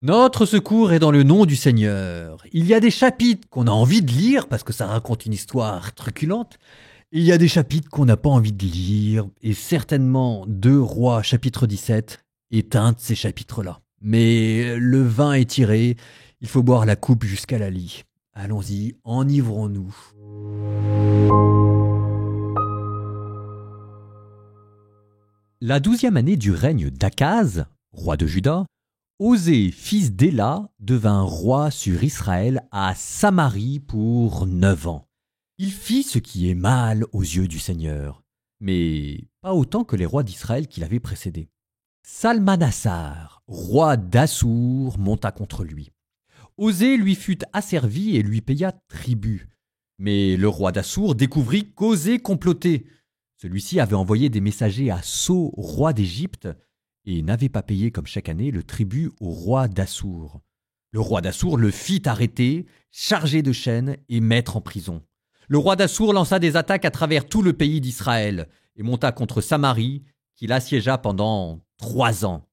Notre secours est dans le nom du Seigneur. Il y a des chapitres qu'on a envie de lire parce que ça raconte une histoire truculente. Il y a des chapitres qu'on n'a pas envie de lire et certainement 2 Rois chapitre 17 est un de ces chapitres-là. Mais le vin est tiré, il faut boire la coupe jusqu'à la lie. Allons-y, enivrons-nous. La 12e année du règne d'Akaz, roi de Juda, Osée, fils d'Éla, devint roi sur Israël à Samarie pour 9 ans. Il fit ce qui est mal aux yeux du Seigneur, mais pas autant que les rois d'Israël qui l'avaient précédé. Salmanassar, roi d'Assour, monta contre lui. Osée lui fut asservi et lui paya tribut. Mais le roi d'Assour découvrit qu'Osée complotait. Celui-ci avait envoyé des messagers à So, roi d'Égypte, et n'avait pas payé comme chaque année le tribut au roi d'Assour. Le roi d'Assour le fit arrêter, charger de chaînes et mettre en prison. Le roi d'Assour lança des attaques à travers tout le pays d'Israël et monta contre Samarie, qu'il assiégea pendant 3 ans.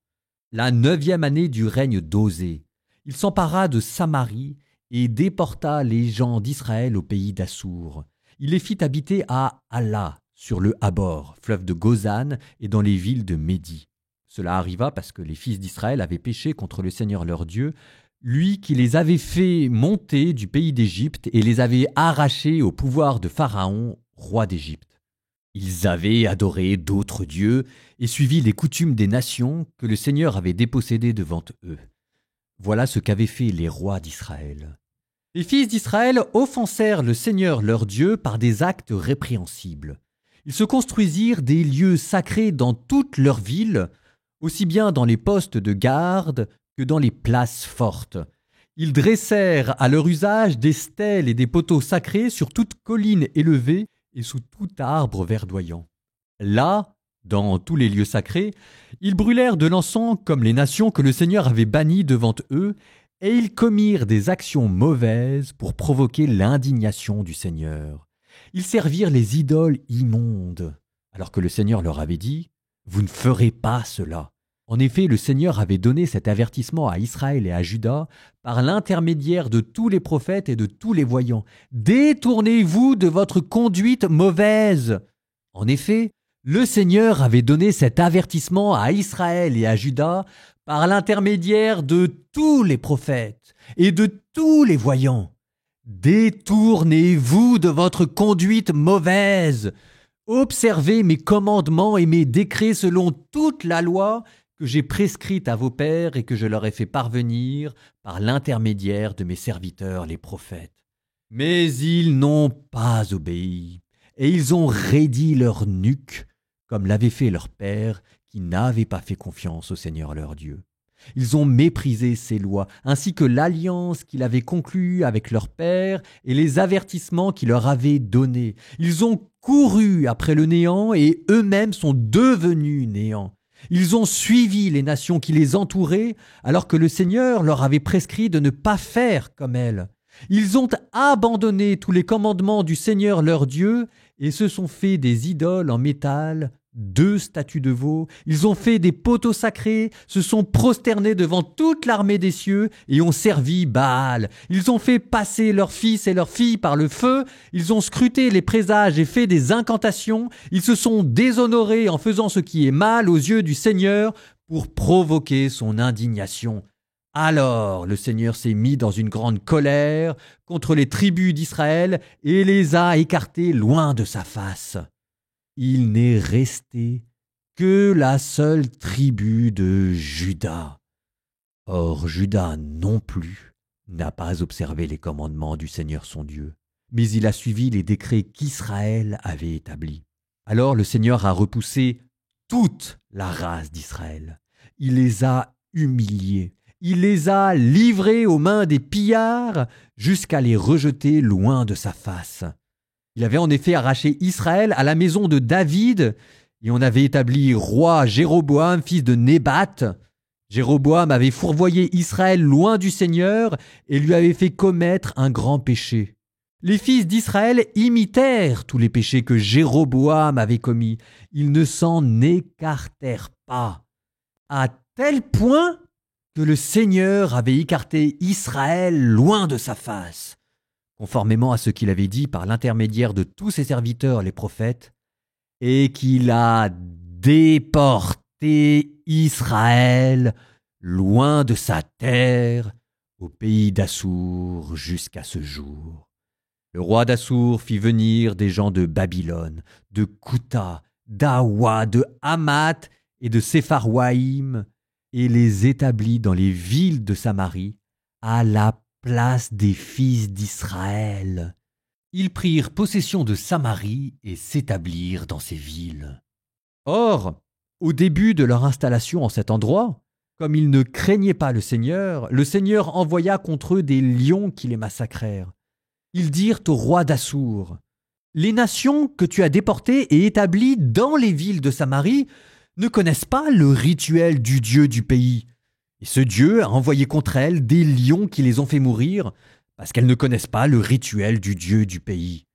La 9e année du règne d'Osée, il s'empara de Samarie et déporta les gens d'Israël au pays d'Assour. Il les fit habiter à Hala, sur le Habor, fleuve de Gozan, et dans les villes de Médie. Cela arriva parce que les fils d'Israël avaient péché contre le Seigneur leur Dieu, lui qui les avait fait monter du pays d'Égypte et les avait arrachés au pouvoir de Pharaon, roi d'Égypte. Ils avaient adoré d'autres dieux et suivi les coutumes des nations que le Seigneur avait dépossédées devant eux. Voilà ce qu'avaient fait les rois d'Israël. Les fils d'Israël offensèrent le Seigneur leur Dieu par des actes répréhensibles. Ils se construisirent des lieux sacrés dans toutes leurs villes, aussi bien dans les postes de garde que dans les places fortes. Ils dressèrent à leur usage des stèles et des poteaux sacrés sur toute colline élevée et sous tout arbre verdoyant. Là, dans tous les lieux sacrés, ils brûlèrent de l'encens comme les nations que le Seigneur avait bannies devant eux, et ils commirent des actions mauvaises pour provoquer l'indignation du Seigneur. Ils servirent les idoles immondes, alors que le Seigneur leur avait dit « Vous ne ferez pas cela ». En effet, le Seigneur avait donné cet avertissement à Israël et à Juda par l'intermédiaire de tous les prophètes et de tous les voyants. « Détournez-vous de votre conduite mauvaise ». En effet, le Seigneur avait donné cet avertissement à Israël et à Juda par l'intermédiaire de tous les prophètes et de tous les voyants. « Détournez-vous de votre conduite mauvaise. Observez mes commandements et mes décrets selon toute la loi que j'ai prescrite à vos pères et que je leur ai fait parvenir par l'intermédiaire de mes serviteurs les prophètes. Mais ils n'ont pas obéi, et ils ont raidi leur nuque, comme l'avait fait leur père, qui n'avait pas fait confiance au Seigneur leur Dieu. Ils ont méprisé ses lois, ainsi que l'alliance qu'il avait conclue avec leur père et les avertissements qu'il leur avait donnés. Ils ont couru après le néant et eux-mêmes sont devenus néants. Ils ont suivi les nations qui les entouraient, alors que le Seigneur leur avait prescrit de ne pas faire comme elles. Ils ont abandonné tous les commandements du Seigneur leur Dieu et se sont fait des idoles en métal, 2 statues de veau. Ils ont fait des poteaux sacrés, se sont prosternés devant toute l'armée des cieux et ont servi Baal. Ils ont fait passer leurs fils et leurs filles par le feu. Ils ont scruté les présages et fait des incantations. Ils se sont déshonorés en faisant ce qui est mal aux yeux du Seigneur pour provoquer son indignation. Alors le Seigneur s'est mis dans une grande colère contre les tribus d'Israël et les a écartées loin de sa face. Il n'est resté que la seule tribu de Juda. Or Juda non plus n'a pas observé les commandements du Seigneur son Dieu, mais il a suivi les décrets qu'Israël avait établis. Alors le Seigneur a repoussé toute la race d'Israël. Il les a humiliés. Il les a livrés aux mains des pillards jusqu'à les rejeter loin de sa face. Il avait en effet arraché Israël à la maison de David et on avait établi roi Jéroboam, fils de Nébat. Jéroboam avait fourvoyé Israël loin du Seigneur et lui avait fait commettre un grand péché. Les fils d'Israël imitèrent tous les péchés que Jéroboam avait commis. Ils ne s'en écartèrent pas, à tel point que le Seigneur avait écarté Israël loin de sa face, conformément à ce qu'il avait dit par l'intermédiaire de tous ses serviteurs les prophètes, et qu'il a déporté Israël loin de sa terre au pays d'Assour jusqu'à ce jour. Le roi d'Assour fit venir des gens de Babylone, de Kouta, d'Awa, de Hamath et de Sepharwaïm, et les établit dans les villes de Samarie, à la place des fils d'Israël. Ils prirent possession de Samarie et s'établirent dans ces villes. Or, au début de leur installation en cet endroit, comme ils ne craignaient pas le Seigneur envoya contre eux des lions qui les massacrèrent. Ils dirent au roi d'Assour, « Les nations que tu as déportées et établies dans les villes de Samarie ne connaissent pas le rituel du Dieu du pays. Et ce Dieu a envoyé contre elles des lions qui les ont fait mourir, parce qu'elles ne connaissent pas le rituel du Dieu du pays. »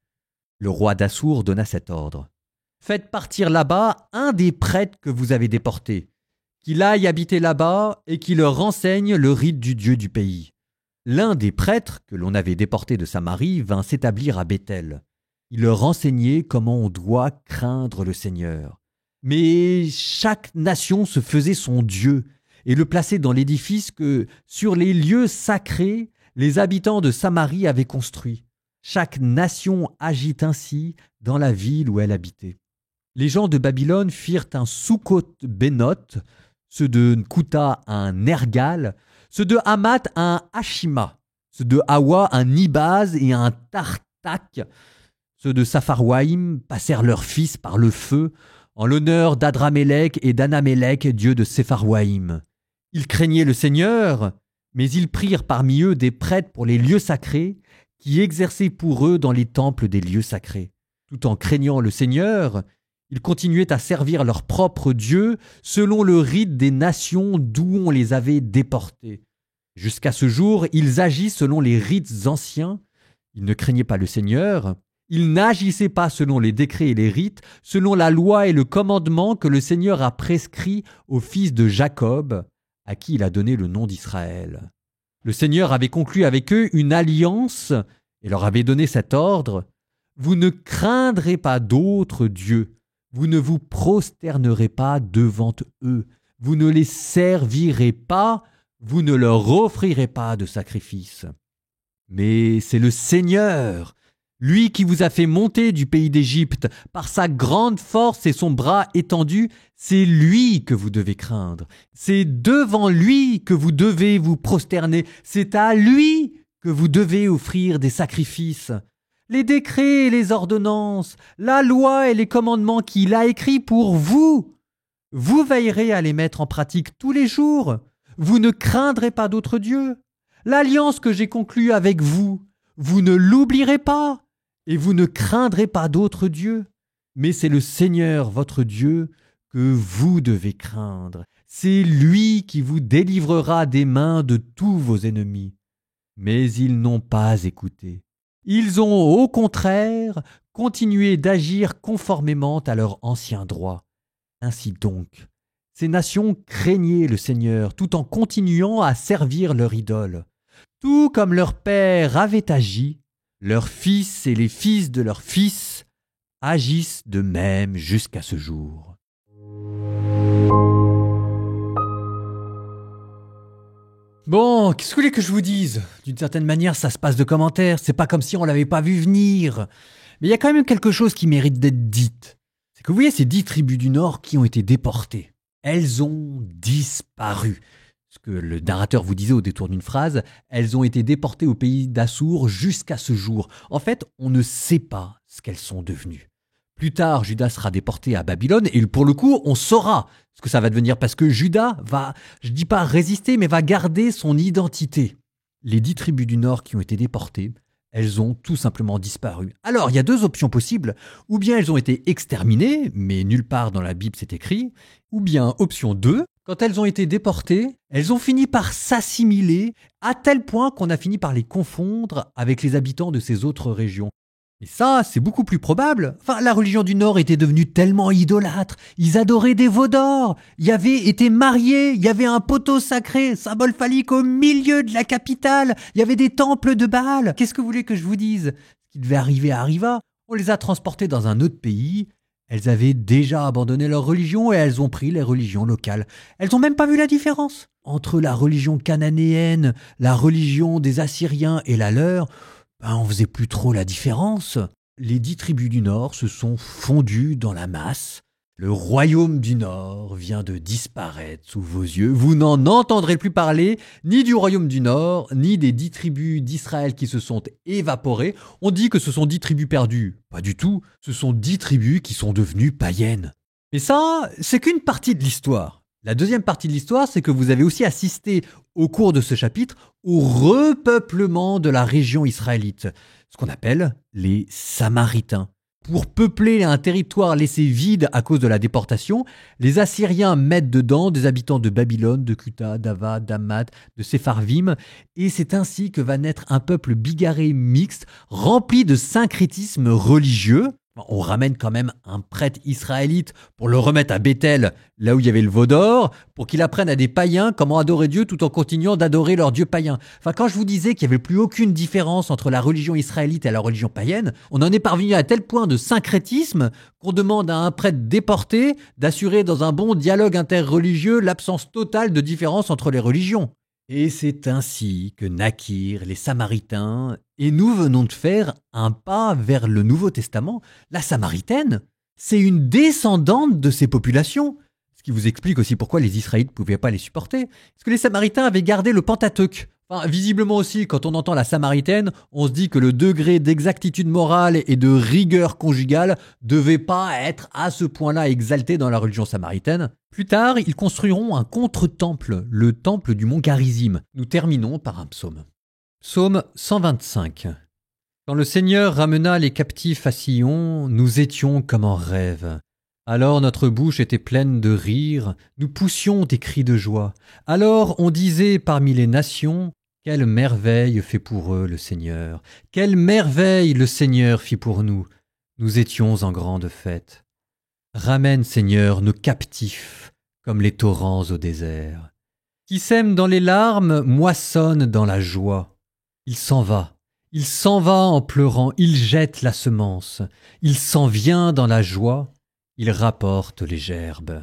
Le roi d'Assour donna cet ordre. « Faites partir là-bas un des prêtres que vous avez déportés, qu'il aille habiter là-bas et qu'il leur enseigne le rite du Dieu du pays. » L'un des prêtres que l'on avait déportés de Samarie vint s'établir à Béthel. Il leur enseignait comment on doit craindre le Seigneur. Mais chaque nation se faisait son Dieu et le plaçait dans l'édifice que, sur les lieux sacrés, les habitants de Samarie avaient construit. Chaque nation agit ainsi dans la ville où elle habitait. Les gens de Babylone firent un Sukkot-Bénoth, ceux de Nkouta un Nergal, ceux de Hamath un Hashima, ceux de Awa un Nibaz et un Tartak. Ceux de Sepharwaïm passèrent leurs fils par le feu, en l'honneur d'Adramélec et d'Anamélec, dieu de Sepharwaïm. Ils craignaient le Seigneur, mais ils prirent parmi eux des prêtres pour les lieux sacrés, qui exerçaient pour eux dans les temples des lieux sacrés. Tout en craignant le Seigneur, ils continuaient à servir leur propre Dieu selon le rite des nations d'où on les avait déportés. Jusqu'à ce jour, ils agissent selon les rites anciens. Ils ne craignaient pas le Seigneur. Ils n'agissaient pas selon les décrets et les rites, selon la loi et le commandement que le Seigneur a prescrit aux fils de Jacob, à qui il a donné le nom d'Israël. Le Seigneur avait conclu avec eux une alliance et leur avait donné cet ordre. Vous ne craindrez pas d'autres dieux. Vous ne vous prosternerez pas devant eux. Vous ne les servirez pas. Vous ne leur offrirez pas de sacrifice. Mais c'est le Seigneur, lui qui vous a fait monter du pays d'Égypte par sa grande force et son bras étendu, c'est lui que vous devez craindre. C'est devant lui que vous devez vous prosterner. C'est à lui que vous devez offrir des sacrifices. Les décrets et les ordonnances, la loi et les commandements qu'il a écrits pour vous, vous veillerez à les mettre en pratique tous les jours. Vous ne craindrez pas d'autres dieux. L'alliance que j'ai conclue avec vous, vous ne l'oublierez pas. Et vous ne craindrez pas d'autres dieux, mais c'est le Seigneur votre Dieu que vous devez craindre. C'est lui qui vous délivrera des mains de tous vos ennemis. Mais ils n'ont pas écouté. Ils ont au contraire continué d'agir conformément à leur ancien droit. Ainsi donc, ces nations craignaient le Seigneur tout en continuant à servir leur idole. Tout comme leur père avait agi, leurs fils et les fils de leurs fils agissent de même jusqu'à ce jour. Bon, qu'est-ce que vous voulez que je vous dise? D'une certaine manière, ça se passe de commentaires. C'est pas comme si on l'avait pas vu venir. Mais il y a quand même quelque chose qui mérite d'être dit. C'est que vous voyez ces 10 tribus du Nord qui ont été déportées. Elles ont disparu. Ce que le narrateur vous disait au détour d'une phrase, elles ont été déportées au pays d'Assour jusqu'à ce jour. En fait, on ne sait pas ce qu'elles sont devenues. Plus tard, Juda sera déporté à Babylone et pour le coup, on saura ce que ça va devenir parce que Juda va, je dis pas résister, mais va garder son identité. Les 10 tribus du Nord qui ont été déportées, elles ont tout simplement disparu. Alors, il y a 2 options possibles. Ou bien elles ont été exterminées, mais nulle part dans la Bible c'est écrit. Ou bien, option 2, quand elles ont été déportées, elles ont fini par s'assimiler à tel point qu'on a fini par les confondre avec les habitants de ces autres régions. Et ça, c'est beaucoup plus probable. Enfin, la religion du Nord était devenue tellement idolâtre. Ils adoraient des veaux d'or. Il y avait été mariés. Il y avait un poteau sacré, symbole phallique au milieu de la capitale. Il y avait des temples de Baal. Qu'est-ce que vous voulez que je vous dise? Ce qui devait arriver arriva. On les a transportés dans un autre pays. Elles avaient déjà abandonné leur religion et elles ont pris les religions locales. Elles n'ont même pas vu la différence entre la religion cananéenne, la religion des Assyriens et la leur. On faisait plus trop la différence. Les 10 tribus du Nord se sont fondues dans la masse. Le royaume du Nord vient de disparaître sous vos yeux. Vous n'en entendrez plus parler, ni du royaume du Nord, ni des 10 tribus d'Israël qui se sont évaporées. On dit que ce sont 10 tribus perdues. Pas du tout. Ce sont 10 tribus qui sont devenues païennes. Et ça, c'est qu'une partie de l'histoire. La deuxième partie de l'histoire, c'est que vous avez aussi assisté au cours de ce chapitre au repeuplement de la région israélite, ce qu'on appelle les Samaritains. Pour peupler un territoire laissé vide à cause de la déportation, les Assyriens mettent dedans des habitants de Babylone, de Cuta, d'Ava, d'Hammat, de Sepharvim, et c'est ainsi que va naître un peuple bigarré mixte, rempli de syncrétisme religieux. On ramène quand même un prêtre israélite pour le remettre à Bethel, là où il y avait le veau d'or, pour qu'il apprenne à des païens comment adorer Dieu tout en continuant d'adorer leur Dieu païen. Enfin, quand je vous disais qu'il n'y avait plus aucune différence entre la religion israélite et la religion païenne, on en est parvenu à tel point de syncrétisme qu'on demande à un prêtre déporté d'assurer dans un bon dialogue interreligieux l'absence totale de différence entre les religions. Et c'est ainsi que naquirent les Samaritains, et nous venons de faire un pas vers le Nouveau Testament. La Samaritaine, c'est une descendante de ces populations. Ce qui vous explique aussi pourquoi les Israélites ne pouvaient pas les supporter. Parce que les Samaritains avaient gardé le Pentateuque. Enfin, visiblement aussi, quand on entend la Samaritaine, on se dit que le degré d'exactitude morale et de rigueur conjugale devait pas être à ce point-là exalté dans la religion samaritaine. Plus tard, ils construiront un contre-temple, le temple du mont Garizim. Nous terminons par un psaume. Psaume 125. Quand le Seigneur ramena les captifs à Sion, nous étions comme en rêve. Alors notre bouche était pleine de rire, nous poussions des cris de joie. Alors on disait parmi les nations, quelle merveille fait pour eux le Seigneur, quelle merveille le Seigneur fit pour nous. Nous étions en grande fête. Ramène, Seigneur, nos captifs, comme les torrents au désert. Qui sème dans les larmes, moissonne dans la joie. Il s'en va en pleurant, il jette la semence. Il s'en vient dans la joie, il rapporte les gerbes.